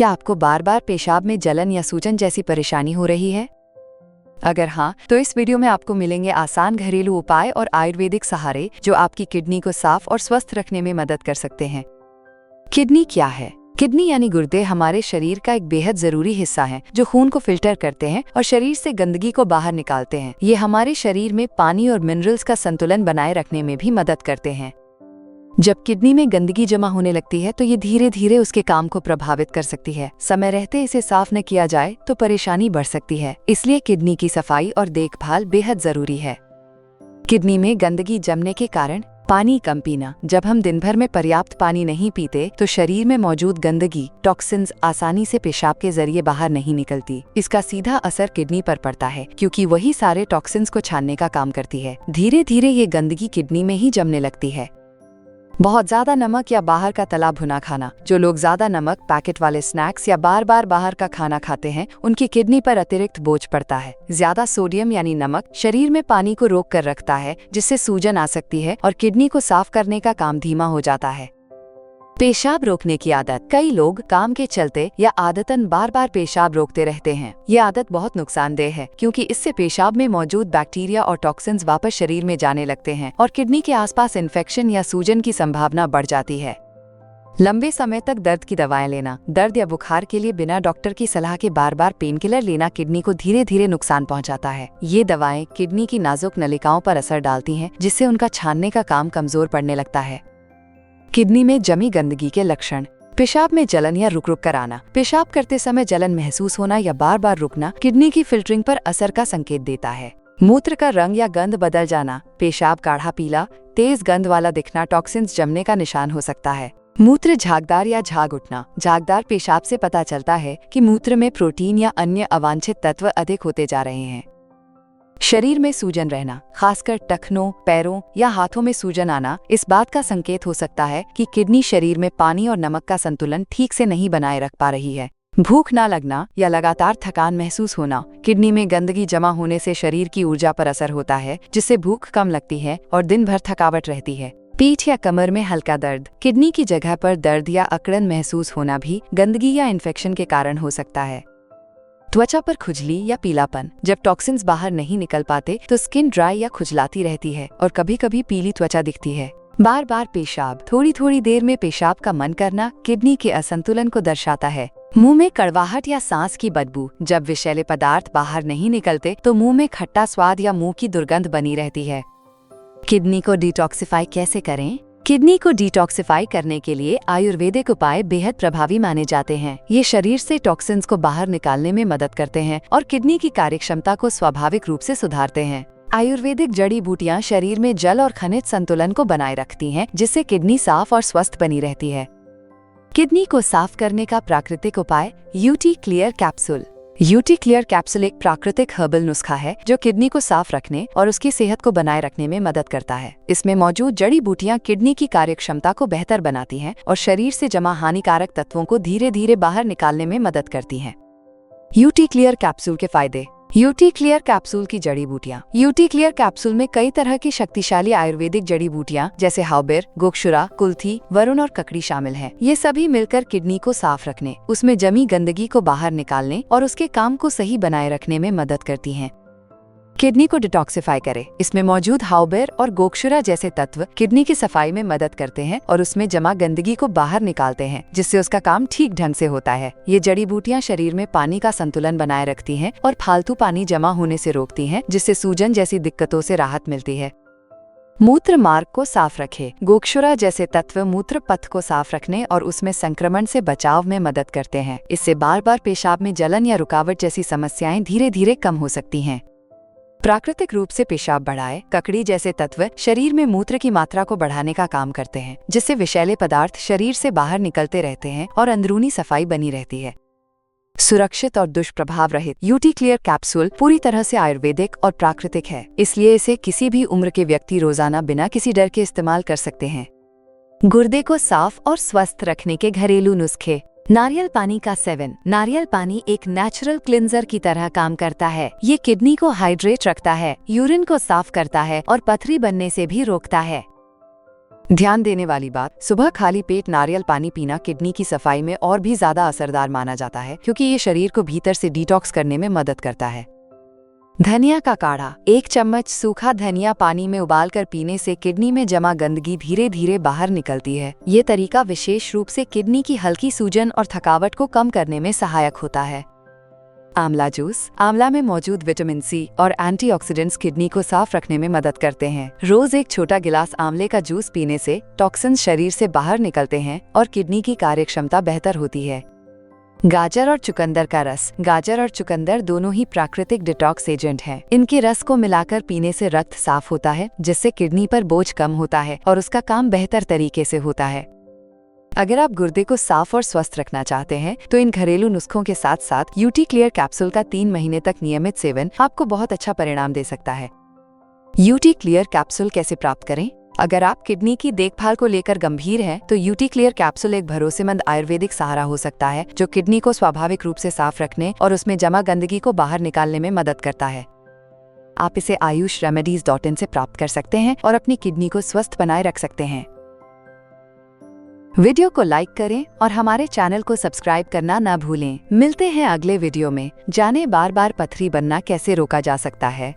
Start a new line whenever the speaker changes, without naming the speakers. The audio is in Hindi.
क्या आपको बार बार पेशाब में जलन या सूजन जैसी परेशानी हो रही है? अगर हाँ, तो इस वीडियो में आपको मिलेंगे आसान घरेलू उपाय और आयुर्वेदिक सहारे जो आपकी किडनी को साफ और स्वस्थ रखने में मदद कर सकते हैं। किडनी क्या है? किडनी यानी गुर्दे हमारे शरीर का एक बेहद जरूरी हिस्सा है जो खून को फिल्टर करते हैं और शरीर से गंदगी को बाहर निकालते हैं। ये हमारे शरीर में पानी और मिनरल्स का संतुलन बनाए रखने में भी मदद करते हैं। जब किडनी में गंदगी जमा होने लगती है तो ये धीरे धीरे उसके काम को प्रभावित कर सकती है। समय रहते इसे साफ न किया जाए तो परेशानी बढ़ सकती है। इसलिए किडनी की सफाई और देखभाल बेहद जरूरी है। किडनी में गंदगी जमने के कारण पानी कम पीना। जब हम दिन भर में पर्याप्त पानी नहीं पीते तो शरीर में मौजूद गंदगी टॉक्सिन्स आसानी से पेशाब के जरिए बाहर नहीं निकलती। इसका सीधा असर किडनी पर पड़ता है क्योंकि वही सारे टॉक्सिन्स को छानने का काम करती है। धीरे धीरे ये गंदगी किडनी में ही जमने लगती है। बहुत ज्यादा नमक या बाहर का तला भुना खाना। जो लोग ज्यादा नमक, पैकेट वाले स्नैक्स या बार बार बाहर का खाना खाते हैं उनकी किडनी पर अतिरिक्त बोझ पड़ता है। ज्यादा सोडियम यानी नमक शरीर में पानी को रोक कर रखता है जिससे सूजन आ सकती है और किडनी को साफ करने का काम धीमा हो जाता है। पेशाब रोकने की आदत। कई लोग काम के चलते या आदतन बार बार पेशाब रोकते रहते हैं। ये आदत बहुत नुकसानदेह है क्योंकि इससे पेशाब में मौजूद बैक्टीरिया और टॉक्सिन्स वापस शरीर में जाने लगते हैं और किडनी के आसपास इन्फेक्शन या सूजन की संभावना बढ़ जाती है। लंबे समय तक दर्द की दवाएं लेना। दर्द या बुखार के लिए बिना डॉक्टर की सलाह के बार बार पेन किलर लेना किडनी को धीरे धीरे नुकसान पहुंचाता है। ये दवाएं किडनी की नाजुक नलिकाओं पर असर डालती हैं जिससे उनका छानने का काम कमजोर पड़ने लगता है। किडनी में जमी गंदगी के लक्षण। पेशाब में जलन या रुक रुक कर आना। पेशाब करते समय जलन महसूस होना या बार बार रुकना किडनी की फिल्टरिंग पर असर का संकेत देता है। मूत्र का रंग या गंध बदल जाना। पेशाब गाढ़ा पीला, तेज गंध वाला दिखना टॉक्सिन्स जमने का निशान हो सकता है। मूत्र झागदार या झाग उठना। झागदार पेशाब से पता चलता है कि मूत्र में प्रोटीन या अन्य अवांछित तत्व अधिक होते जा रहे हैं। शरीर में सूजन रहना, खासकर टखनों, पैरों या हाथों में सूजन आना इस बात का संकेत हो सकता है कि किडनी शरीर में पानी और नमक का संतुलन ठीक से नहीं बनाए रख पा रही है। भूख ना लगना या लगातार थकान महसूस होना। किडनी में गंदगी जमा होने से शरीर की ऊर्जा पर असर होता है जिससे भूख कम लगती है और दिन भर थकावट रहती है। पीठ या कमर में हल्का दर्द। किडनी की जगह पर दर्द या अकड़न महसूस होना भी गंदगी या इन्फेक्शन के कारण हो सकता है। त्वचा पर खुजली या पीलापन। जब टॉक्सिन्स बाहर नहीं निकल पाते तो स्किन ड्राई या खुजलाती रहती है और कभी कभी पीली त्वचा दिखती है। बार बार पेशाब। थोड़ी थोड़ी देर में पेशाब का मन करना किडनी के असंतुलन को दर्शाता है। मुंह में कड़वाहट या सांस की बदबू। जब विषैले पदार्थ बाहर नहीं निकलते तो मुंह में खट्टा स्वाद या मुंह की दुर्गंध बनी रहती है। किडनी को डिटॉक्सिफाई कैसे करें? किडनी को डिटॉक्सिफाई करने के लिए आयुर्वेदिक उपाय बेहद प्रभावी माने जाते हैं। ये शरीर से टॉक्सिन्स को बाहर निकालने में मदद करते हैं और किडनी की कार्यक्षमता को स्वाभाविक रूप से सुधारते हैं। आयुर्वेदिक जड़ी बूटियां शरीर में जल और खनिज संतुलन को बनाए रखती हैं जिससे किडनी साफ और स्वस्थ बनी रहती है। किडनी को साफ करने का प्राकृतिक उपाय UT clear capsule. UT clear capsule एक प्राकृतिक हर्बल नुस्खा है जो किडनी को साफ रखने और उसकी सेहत को बनाए रखने में मदद करता है। इसमें मौजूद जड़ी बूटियां किडनी की कार्यक्षमता को बेहतर बनाती हैं और शरीर से जमा हानिकारक तत्वों को धीरे धीरे बाहर निकालने में मदद करती हैं। यूटी क्लियर कैप्सूल के फायदे। यूटी क्लियर कैप्सूल की जड़ी बूटियां। यूटी क्लियर कैप्सूल में कई तरह की शक्तिशाली आयुर्वेदिक जड़ी बूटियां जैसे हाउबेर, गोक्षुरा, कुल्थी, वरुण और ककड़ी शामिल हैं। ये सभी मिलकर किडनी को साफ रखने, उसमें जमी गंदगी को बाहर निकालने और उसके काम को सही बनाए रखने में मदद करती हैं। किडनी को डिटॉक्सिफाई करे। इसमें मौजूद हाउबेर और गोक्षुरा जैसे तत्व किडनी की सफाई में मदद करते हैं और उसमें जमा गंदगी को बाहर निकालते हैं जिससे उसका काम ठीक ढंग से होता है। ये जड़ी बूटियां शरीर में पानी का संतुलन बनाए रखती हैं और फालतू पानी जमा होने से रोकती हैं जिससे सूजन जैसी दिक्कतों से राहत मिलती है। मूत्र मार्ग को साफ रखे। गोक्षुरा जैसे तत्व मूत्र पथ को साफ रखने और उसमें संक्रमण से बचाव में मदद करते हैं। इससे बार बार पेशाब में जलन या रुकावट जैसी समस्याएं धीरे धीरे कम हो सकती हैं। प्राकृतिक रूप से पेशाब बढ़ाए। ककड़ी जैसे तत्व शरीर में मूत्र की मात्रा को बढ़ाने का काम करते हैं जिससे विषैले पदार्थ शरीर से बाहर निकलते रहते हैं और अंदरूनी सफाई बनी रहती है। सुरक्षित और दुष्प्रभाव रहित। यूटी क्लियर कैप्सूल पूरी तरह से आयुर्वेदिक और प्राकृतिक है, इसलिए इसे किसी भी उम्र के व्यक्ति रोजाना बिना किसी डर के इस्तेमाल कर सकते हैं। गुर्दे को साफ और स्वस्थ रखने के घरेलू नुस्खे। नारियल पानी का सेवन। नारियल पानी एक नेचुरल क्लिंजर की तरह काम करता है। ये किडनी को हाइड्रेट रखता है, यूरिन को साफ करता है और पथरी बनने से भी रोकता है। ध्यान देने वाली बात, सुबह खाली पेट नारियल पानी पीना किडनी की सफाई में और भी ज्यादा असरदार माना जाता है, क्योंकि ये शरीर को भीतर से डिटॉक्स करने में मदद करता है। धनिया का काढ़ा। 1 चम्मच सूखा धनिया पानी में उबालकर पीने से किडनी में जमा गंदगी धीरे धीरे बाहर निकलती है। ये तरीका विशेष रूप से किडनी की हल्की सूजन और थकावट को कम करने में सहायक होता है। आंवला जूस। आंवला में मौजूद विटामिन सी और एंटीऑक्सीडेंट्स किडनी को साफ रखने में मदद करते हैं। रोज 1 छोटा गिलास आंवले का जूस पीने से टॉक्सिन्स शरीर से बाहर निकलते हैं और किडनी की कार्यक्षमता बेहतर होती है। गाजर और चुकंदर का रस। गाजर और चुकंदर दोनों ही प्राकृतिक डिटॉक्स एजेंट हैं। इनके रस को मिलाकर पीने से रक्त साफ होता है, जिससे किडनी पर बोझ कम होता है और उसका काम बेहतर तरीके से होता है। अगर आप गुर्दे को साफ और स्वस्थ रखना चाहते हैं तो इन घरेलू नुस्खों के साथ साथ यूटी क्लियर कैप्सूल का 3 महीने तक नियमित सेवन आपको बहुत अच्छा परिणाम दे सकता है। यूटी क्लियर कैप्सूल कैसे प्राप्त करें? अगर आप किडनी की देखभाल को लेकर गंभीर हैं, तो यूटी क्लियर कैप्सूल एक भरोसेमंद आयुर्वेदिक सहारा हो सकता है, जो किडनी को स्वाभाविक रूप से साफ रखने और उसमें जमा गंदगी को बाहर निकालने में मदद करता है। आप इसे ayushremedies.in से प्राप्त कर सकते हैं और अपनी किडनी को स्वस्थ बनाए रख सकते हैं। वीडियो को लाइक करें और हमारे चैनल को सब्सक्राइब करना न भूलें। मिलते हैं अगले वीडियो में। जाने बार बार पथरी बनना कैसे रोका जा सकता है।